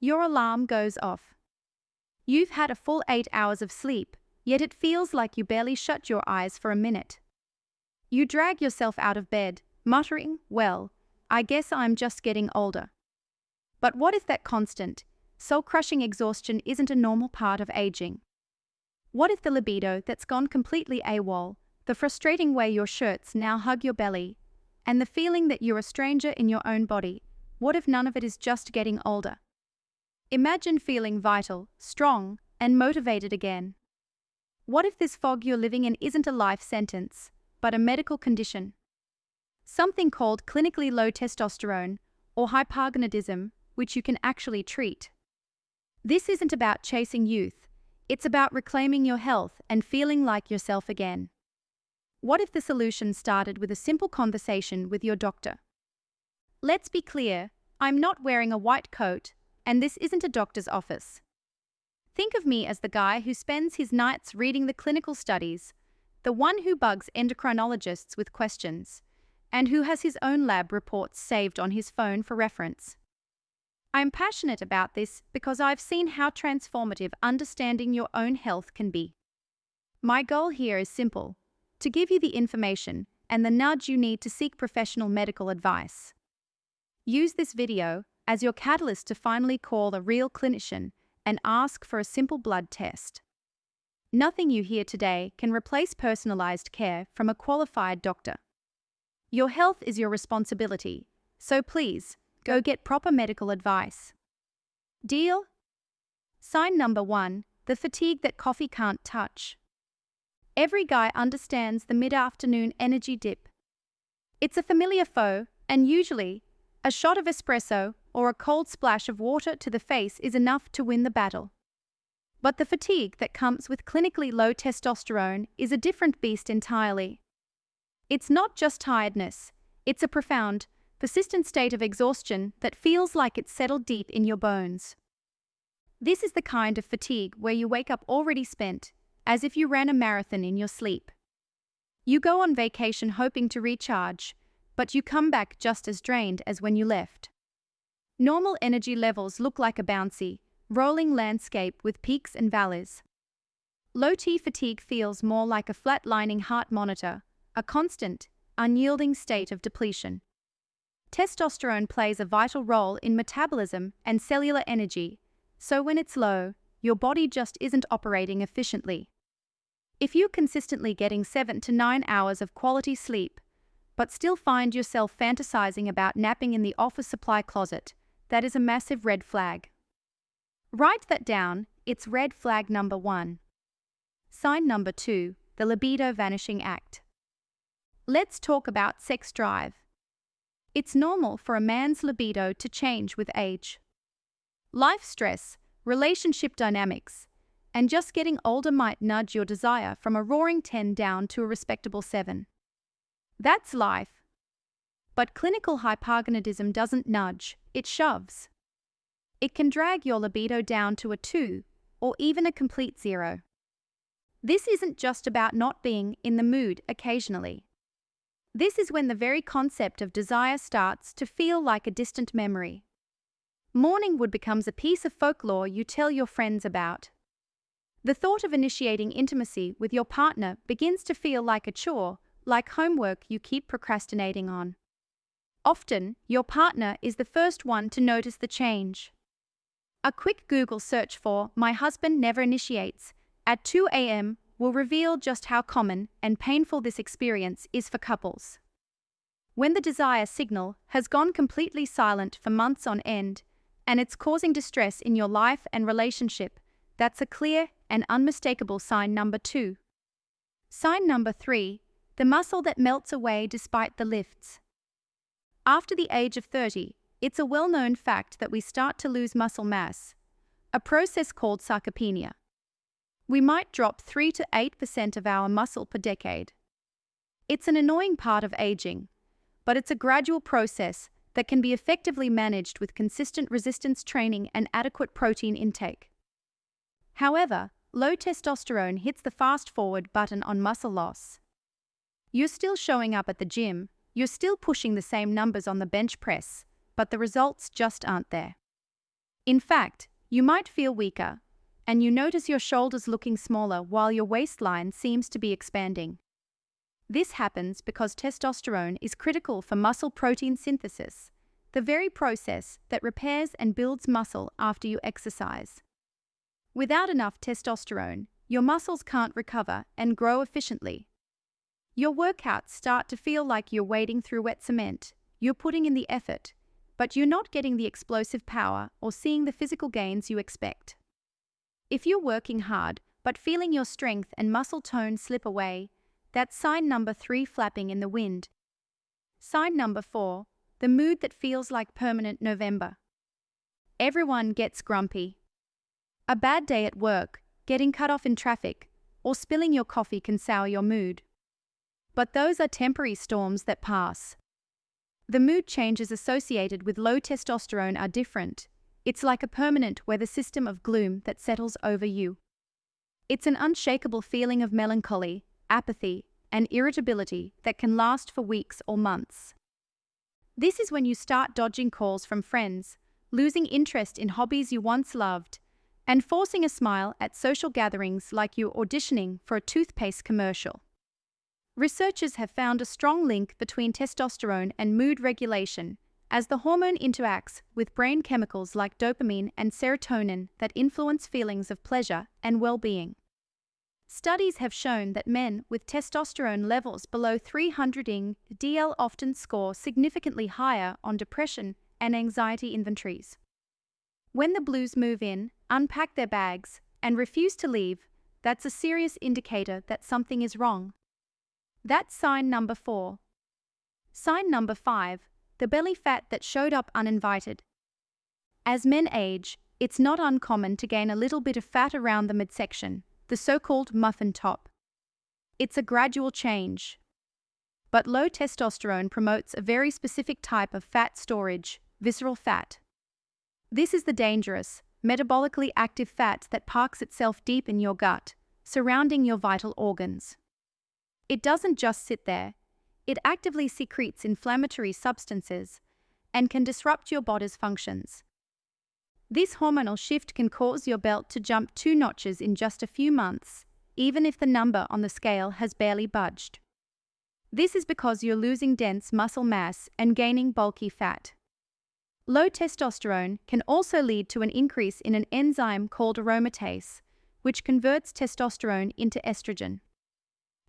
your alarm goes off. You've had a full 8 hours of sleep, yet it feels like you barely shut your eyes for a minute. You drag yourself out of bed, muttering, "Well, I guess I'm just getting older." But what if that constant, soul-crushing exhaustion isn't a normal part of aging? What if the libido that's gone completely AWOL, the frustrating way your shirts now hug your belly, and the feeling that you're a stranger in your own body, what if none of it is just getting older? Imagine feeling vital, strong, and motivated again. What if this fog you're living in isn't a life sentence, but a medical condition? Something called clinically low testosterone, or hypogonadism, which you can actually treat. This isn't about chasing youth, it's about reclaiming your health and feeling like yourself again. What if the solution started with a simple conversation with your doctor? Let's be clear, I'm not wearing a white coat, and this isn't a doctor's office. Think of me as the guy who spends his nights reading the clinical studies, the one who bugs endocrinologists with questions, and who has his own lab reports saved on his phone for reference. I'm passionate about this because I've seen how transformative understanding your own health can be. My goal here is simple: to give you the information and the nudge you need to seek professional medical advice. Use this video as your catalyst to finally call a real clinician and ask for a simple blood test. Nothing you hear today can replace personalized care from a qualified doctor. Your health is your responsibility, so please, go get proper medical advice. Deal? Sign number 1, the fatigue that coffee can't touch. Every guy understands the mid-afternoon energy dip. It's a familiar foe, and usually, a shot of espresso or a cold splash of water to the face is enough to win the battle. But the fatigue that comes with clinically low testosterone is a different beast entirely. It's not just tiredness, it's a profound, persistent state of exhaustion that feels like it's settled deep in your bones. This is the kind of fatigue where you wake up already spent, as if you ran a marathon in your sleep. You go on vacation hoping to recharge, but you come back just as drained as when you left. Normal energy levels look like a bouncy, rolling landscape with peaks and valleys. Low T fatigue feels more like a flatlining heart monitor, a constant, unyielding state of depletion. Testosterone plays a vital role in metabolism and cellular energy, so when it's low, your body just isn't operating efficiently. If you're consistently getting 7 to 9 hours of quality sleep, but still find yourself fantasizing about napping in the office supply closet, that is a massive red flag. Write that down, it's red flag number 1. Sign number 2, the libido vanishing act. Let's talk about sex drive. It's normal for a man's libido to change with age. Life stress, relationship dynamics, and just getting older might nudge your desire from a roaring 10 down to a respectable 7. That's life. But clinical hypogonadism doesn't nudge, it shoves. It can drag your libido down to a 2, or even a complete 0. This isn't just about not being in the mood occasionally. This is when the very concept of desire starts to feel like a distant memory. Morning wood becomes a piece of folklore you tell your friends about. The thought of initiating intimacy with your partner begins to feel like a chore, like homework you keep procrastinating on. Often, your partner is the first one to notice the change. A quick Google search for "my husband never initiates" at 2 a.m. will reveal just how common and painful this experience is for couples. When the desire signal has gone completely silent for months on end, and it's causing distress in your life and relationship, that's a clear and unmistakable sign number 2. Sign number 3, the muscle that melts away despite the lifts. After the age of 30, it's a well-known fact that we start to lose muscle mass, a process called sarcopenia. We might drop 3 to 8% of our muscle per decade. It's an annoying part of aging, but it's a gradual process that can be effectively managed with consistent resistance training and adequate protein intake. However, low testosterone hits the fast-forward button on muscle loss. You're still showing up at the gym, you're still pushing the same numbers on the bench press, but the results just aren't there. In fact, you might feel weaker, and you notice your shoulders looking smaller while your waistline seems to be expanding. This happens because testosterone is critical for muscle protein synthesis, the very process that repairs and builds muscle after you exercise. Without enough testosterone, your muscles can't recover and grow efficiently. Your workouts start to feel like you're wading through wet cement. You're putting in the effort, but you're not getting the explosive power or seeing the physical gains you expect. If you're working hard but feeling your strength and muscle tone slip away, that's sign number 3 flapping in the wind. Sign number 4, the mood that feels like permanent November. Everyone gets grumpy. A bad day at work, getting cut off in traffic, or spilling your coffee can sour your mood. But those are temporary storms that pass. The mood changes associated with low testosterone are different. It's like a permanent weather system of gloom that settles over you. It's an unshakable feeling of melancholy, apathy, and irritability that can last for weeks or months. This is when you start dodging calls from friends, losing interest in hobbies you once loved, and forcing a smile at social gatherings like you're auditioning for a toothpaste commercial. Researchers have found a strong link between testosterone and mood regulation, as the hormone interacts with brain chemicals like dopamine and serotonin that influence feelings of pleasure and well-being. Studies have shown that men with testosterone levels below 300 DL often score significantly higher on depression and anxiety inventories. When the blues move in, unpack their bags, and refuse to leave, that's a serious indicator that something is wrong. That's sign number 4. Sign number 5, the belly fat that showed up uninvited. As men age, it's not uncommon to gain a little bit of fat around the midsection, the so-called muffin top. It's a gradual change. But low testosterone promotes a very specific type of fat storage, visceral fat. This is the dangerous, metabolically active fat that parks itself deep in your gut, surrounding your vital organs. It doesn't just sit there. It actively secretes inflammatory substances and can disrupt your body's functions. This hormonal shift can cause your belt to jump 2 notches in just a few months, even if the number on the scale has barely budged. This is because you're losing dense muscle mass and gaining bulky fat. Low testosterone can also lead to an increase in an enzyme called aromatase, which converts testosterone into estrogen.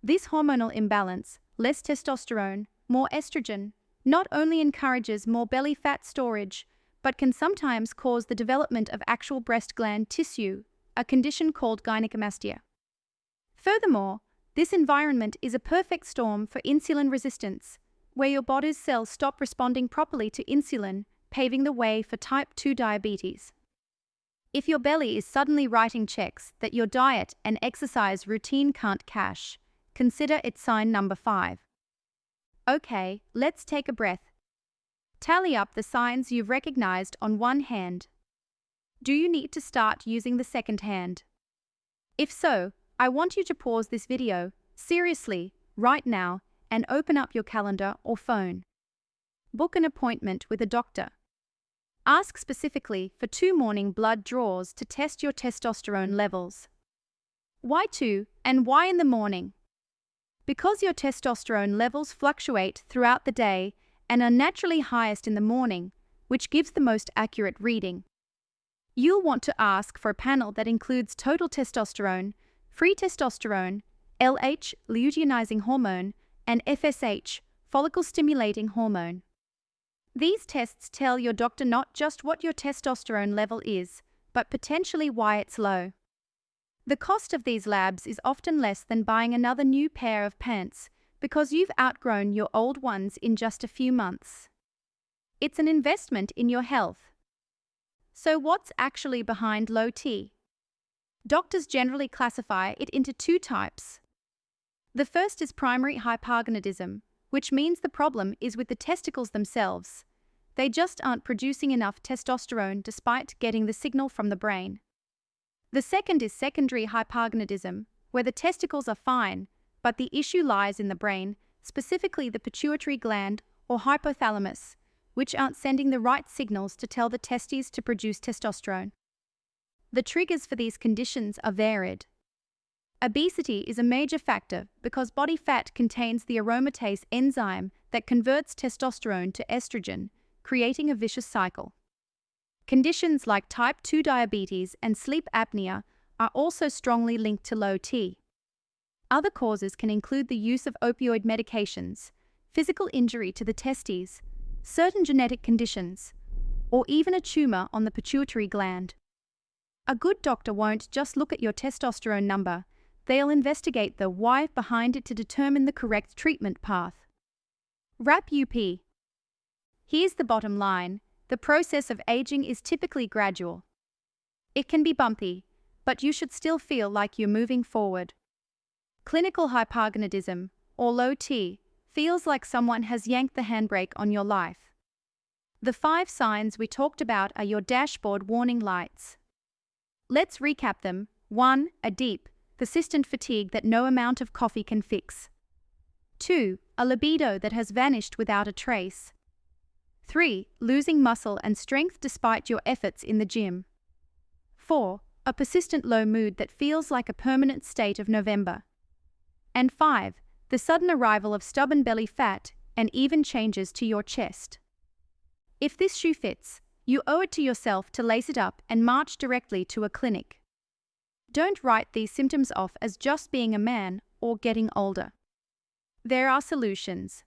This hormonal imbalance, less testosterone, more estrogen, not only encourages more belly fat storage, but can sometimes cause the development of actual breast gland tissue, a condition called gynecomastia. Furthermore, this environment is a perfect storm for insulin resistance, where your body's cells stop responding properly to insulin, paving the way for type 2 diabetes. If your belly is suddenly writing checks that your diet and exercise routine can't cash, consider it sign number 5. Okay, let's take a breath. Tally up the signs you've recognized on one hand. Do you need to start using the second hand? If so, I want you to pause this video, seriously, right now, and open up your calendar or phone. Book an appointment with a doctor. Ask specifically for 2 morning blood draws to test your testosterone levels. Why 2, and why in the morning? Because your testosterone levels fluctuate throughout the day and are naturally highest in the morning, which gives the most accurate reading. You'll want to ask for a panel that includes total testosterone, free testosterone, LH, luteinizing hormone, and FSH, follicle-stimulating hormone. These tests tell your doctor not just what your testosterone level is, but potentially why it's low. The cost of these labs is often less than buying another new pair of pants, because you've outgrown your old ones in just a few months. It's an investment in your health. So what's actually behind low T? Doctors generally classify it into 2 types. The first is primary hypogonadism, which means the problem is with the testicles themselves. They just aren't producing enough testosterone despite getting the signal from the brain. The second is secondary hypogonadism, where the testicles are fine, but the issue lies in the brain, specifically the pituitary gland or hypothalamus, which aren't sending the right signals to tell the testes to produce testosterone. The triggers for these conditions are varied. Obesity is a major factor because body fat contains the aromatase enzyme that converts testosterone to estrogen, creating a vicious cycle. Conditions like type 2 diabetes and sleep apnea are also strongly linked to low T. Other causes can include the use of opioid medications, physical injury to the testes, certain genetic conditions, or even a tumor on the pituitary gland. A good doctor won't just look at your testosterone number, they'll investigate the why behind it to determine the correct treatment path. Wrap up. Here's the bottom line: the process of aging is typically gradual. It can be bumpy, but you should still feel like you're moving forward. Clinical hypogonadism, or low T, feels like someone has yanked the handbrake on your life. The 5 signs we talked about are your dashboard warning lights. Let's recap them. 1. A deep, persistent fatigue that no amount of coffee can fix. 2. A libido that has vanished without a trace. 3. Losing muscle and strength despite your efforts in the gym. 4. A persistent low mood that feels like a permanent state of November. And 5. The sudden arrival of stubborn belly fat and even changes to your chest. If this shoe fits, you owe it to yourself to lace it up and march directly to a clinic. Don't write these symptoms off as just being a man or getting older. There are solutions.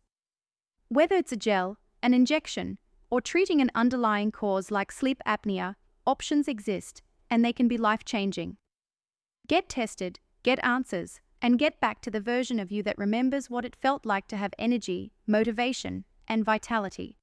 Whether it's a gel, an injection, or treating an underlying cause like sleep apnea, options exist, and they can be life-changing. Get tested, get answers, and get back to the version of you that remembers what it felt like to have energy, motivation, and vitality.